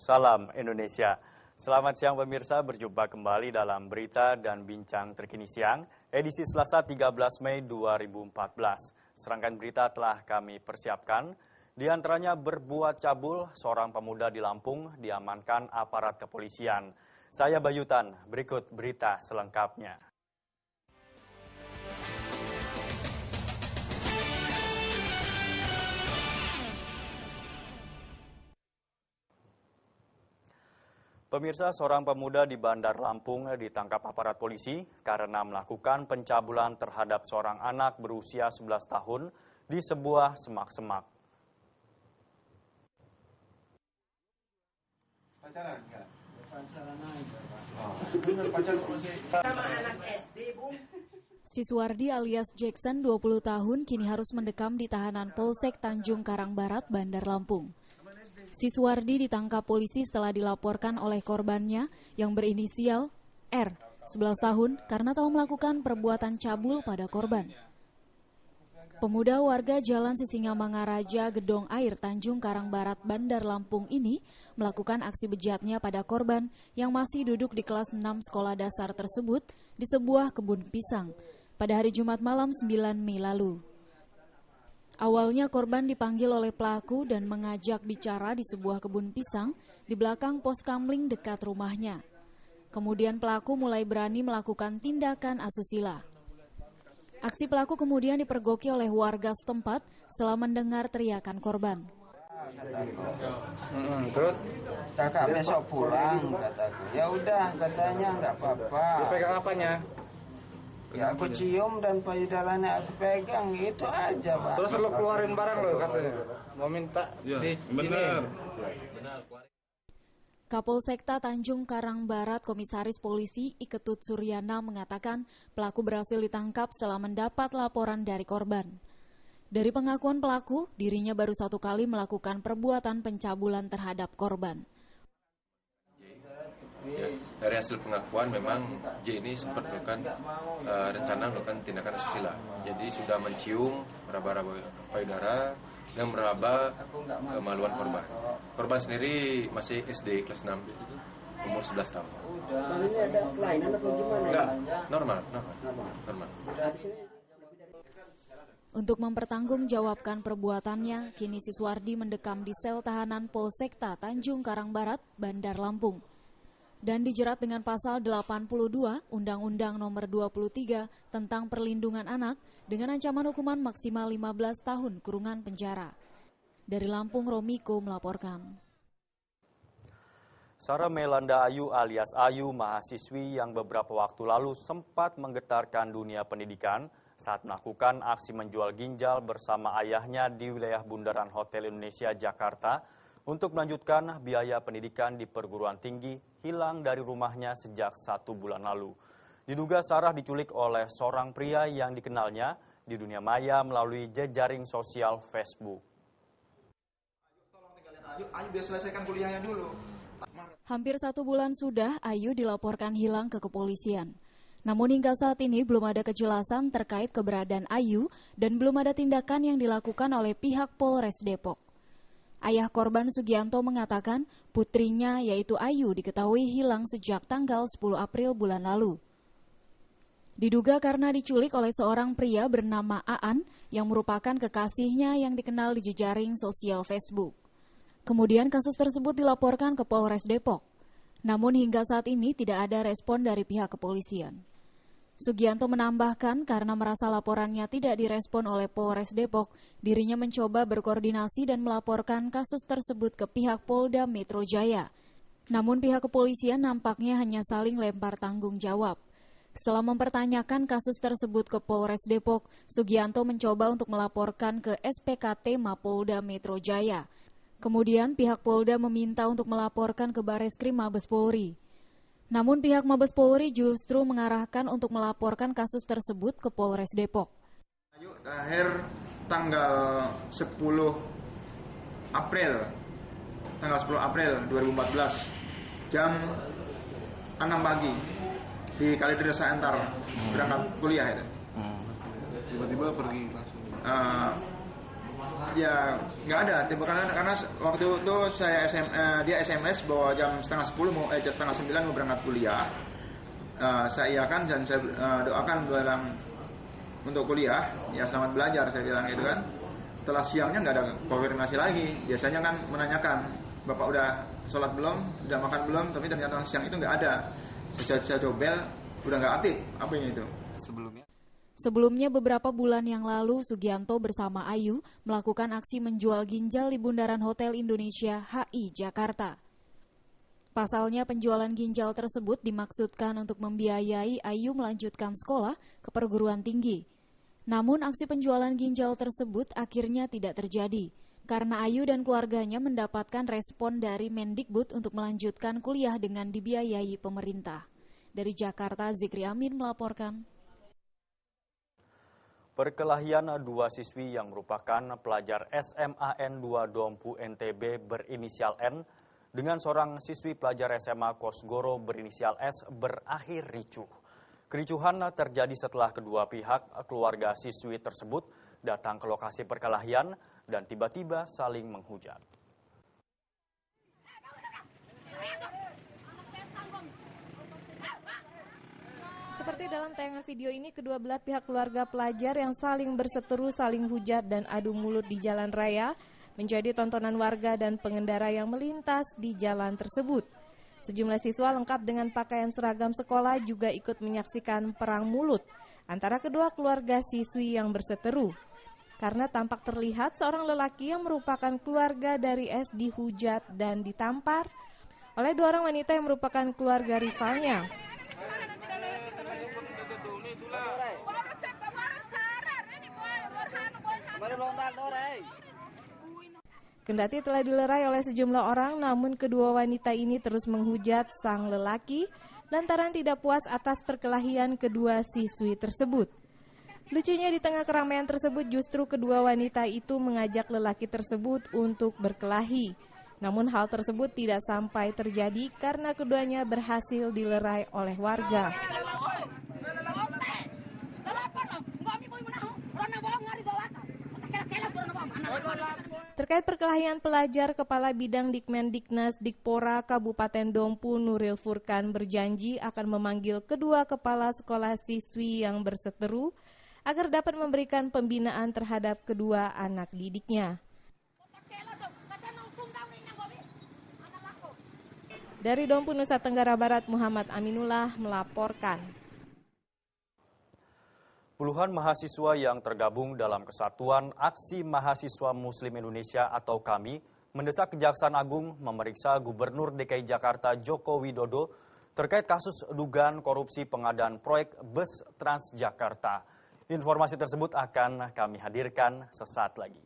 Salam Indonesia. Selamat siang pemirsa, berjumpa kembali dalam berita dan bincang terkini siang, edisi Selasa 13 Mei 2014. Serangkaian berita telah kami persiapkan, di antaranya berbuat cabul, seorang pemuda di Lampung diamankan aparat kepolisian. Saya Bayutan, berikut berita selengkapnya. Pemirsa, seorang pemuda di Bandar Lampung ditangkap aparat polisi karena melakukan pencabulan terhadap seorang anak berusia 11 tahun di sebuah semak-semak. Pacaran enggak? Pacaran aja, Pak. Sama anak SD, Bu. Siswardi alias Jackson, 20 tahun, kini harus mendekam di tahanan Polsek Tanjung Karang Barat, Bandar Lampung. Siswardi ditangkap polisi setelah dilaporkan oleh korbannya yang berinisial R, 11 tahun, karena telah melakukan perbuatan cabul pada korban. Pemuda warga Jalan Sisingamangaraja, Gedong Air, Tanjung Karang Barat, Bandar Lampung ini melakukan aksi bejatnya pada korban yang masih duduk di kelas 6 sekolah dasar tersebut di sebuah kebun pisang pada hari Jumat malam 9 Mei lalu. Awalnya korban dipanggil oleh pelaku dan mengajak bicara di sebuah kebun pisang di belakang pos kamling dekat rumahnya. Kemudian pelaku mulai berani melakukan tindakan asusila. Aksi pelaku kemudian dipergoki oleh warga setempat setelah mendengar teriakan korban. Terus? Kakak besok pulang, kataku. Ya udah, katanya nggak apa-apa. Dipegang apanya? Ya aku cium dan payudalannya aku pegang, itu aja, Pak. Terus lo keluarin barang lo katanya. Mau minta di benar. Kapolsekta Tanjung Karang Barat Komisaris Polisi Iketut Suryana mengatakan pelaku berhasil ditangkap setelah mendapat laporan dari korban. Dari pengakuan pelaku, dirinya baru 1 kali melakukan perbuatan pencabulan terhadap korban. Ya, dari hasil pengakuan memang J ini sempat melakukan rencana melakukan tindakan asusila. Jadi sudah mencium, meraba-raba payudara dan meraba kemaluan korban. Korban sendiri masih SD kelas 6, umur 11 tahun. Ini ada kelainan atau gimana? Enggak, normal. Untuk mempertanggungjawabkan perbuatannya, kini Siswardi mendekam di sel tahanan Polsekta Tanjung Karang Barat, Bandar Lampung. Dan dijerat dengan pasal 82 Undang-Undang Nomor 23 tentang Perlindungan Anak dengan ancaman hukuman maksimal 15 tahun kurungan penjara. Dari Lampung, Romiko melaporkan. Sarah Melanda Ayu alias Ayu, mahasiswi yang beberapa waktu lalu sempat menggetarkan dunia pendidikan saat melakukan aksi menjual ginjal bersama ayahnya di wilayah Bundaran Hotel Indonesia, Jakarta, untuk melanjutkan biaya pendidikan di perguruan tinggi, hilang dari rumahnya sejak 1 bulan lalu. Diduga Sarah diculik oleh seorang pria yang dikenalnya di dunia maya melalui jejaring sosial Facebook. Ayo biar selesaikan kuliahnya dulu. Hampir 1 bulan sudah Ayu dilaporkan hilang ke kepolisian. Namun hingga saat ini belum ada kejelasan terkait keberadaan Ayu dan belum ada tindakan yang dilakukan oleh pihak Polres Depok. Ayah korban Sugianto mengatakan putrinya yaitu Ayu diketahui hilang sejak tanggal 10 April bulan lalu. Diduga karena diculik oleh seorang pria bernama Aan yang merupakan kekasihnya yang dikenal di jejaring sosial Facebook. Kemudian kasus tersebut dilaporkan ke Polres Depok. Namun hingga saat ini tidak ada respon dari pihak kepolisian. Sugianto menambahkan karena merasa laporannya tidak direspon oleh Polres Depok, dirinya mencoba berkoordinasi dan melaporkan kasus tersebut ke pihak Polda Metro Jaya. Namun pihak kepolisian nampaknya hanya saling lempar tanggung jawab. Setelah mempertanyakan kasus tersebut ke Polres Depok, Sugianto mencoba untuk melaporkan ke SPKT Mapolda Metro Jaya. Kemudian pihak Polda meminta untuk melaporkan ke Bareskrim Mabes Polri. Namun pihak Mabes Polri justru mengarahkan untuk melaporkan kasus tersebut ke Polres Depok. Ayo terakhir tanggal 10 April 2014 jam 6 pagi di Kalidresa Antar berangkat kuliah itu. Tiba-tiba pergi langsung. Ya nggak ada, karena waktu itu dia SMS bahwa jam setengah 9 mau berangkat kuliah. Saya iakan dan saya doakan untuk kuliah, ya selamat belajar saya bilang gitu kan. Setelah siangnya nggak ada konfirmasi lagi. Biasanya kan menanyakan, Bapak udah sholat belum, udah makan belum, tapi ternyata siang itu nggak ada. Saya coba udah nggak aktif, apa yang itu? Sebelumnya beberapa bulan yang lalu Sugianto bersama Ayu melakukan aksi menjual ginjal di Bundaran Hotel Indonesia HI Jakarta. Pasalnya penjualan ginjal tersebut dimaksudkan untuk membiayai Ayu melanjutkan sekolah ke perguruan tinggi. Namun aksi penjualan ginjal tersebut akhirnya tidak terjadi karena Ayu dan keluarganya mendapatkan respon dari Mendikbud untuk melanjutkan kuliah dengan dibiayai pemerintah. Dari Jakarta, Zikri Amin melaporkan. Perkelahian dua siswi yang merupakan pelajar SMAN 2 Dompu NTB berinisial N dengan seorang siswi pelajar SMA Kosgoro berinisial S berakhir ricuh. Kericuhan terjadi setelah kedua pihak keluarga siswi tersebut datang ke lokasi perkelahian dan tiba-tiba saling menghujat. Seperti dalam tayangan video ini, kedua belah pihak keluarga pelajar yang saling berseteru, saling hujat dan adu mulut di jalan raya menjadi tontonan warga dan pengendara yang melintas di jalan tersebut. Sejumlah siswa lengkap dengan pakaian seragam sekolah juga ikut menyaksikan perang mulut antara kedua keluarga siswi yang berseteru. Karena tampak terlihat seorang lelaki yang merupakan keluarga dari S dihujat dan ditampar oleh dua orang wanita yang merupakan keluarga rivalnya. Kendati telah dilerai oleh sejumlah orang, namun kedua wanita ini terus menghujat sang lelaki lantaran tidak puas atas perkelahian kedua siswi tersebut. Lucunya di tengah keramaian tersebut justru kedua wanita itu mengajak lelaki tersebut untuk berkelahi. Namun hal tersebut tidak sampai terjadi karena keduanya berhasil dilerai oleh warga. Terkait perkelahian pelajar, Kepala Bidang Dikmendiknas Dikpora Kabupaten Dompu Nuril Furkan berjanji akan memanggil kedua kepala sekolah siswi yang berseteru agar dapat memberikan pembinaan terhadap kedua anak didiknya. Dari Dompu, Nusa Tenggara Barat, Muhammad Aminullah melaporkan. Puluhan mahasiswa yang tergabung dalam Kesatuan Aksi Mahasiswa Muslim Indonesia atau KAMI mendesak Kejaksaan Agung memeriksa Gubernur DKI Jakarta Joko Widodo terkait kasus dugaan korupsi pengadaan proyek bus Transjakarta. Informasi tersebut akan kami hadirkan sesaat lagi.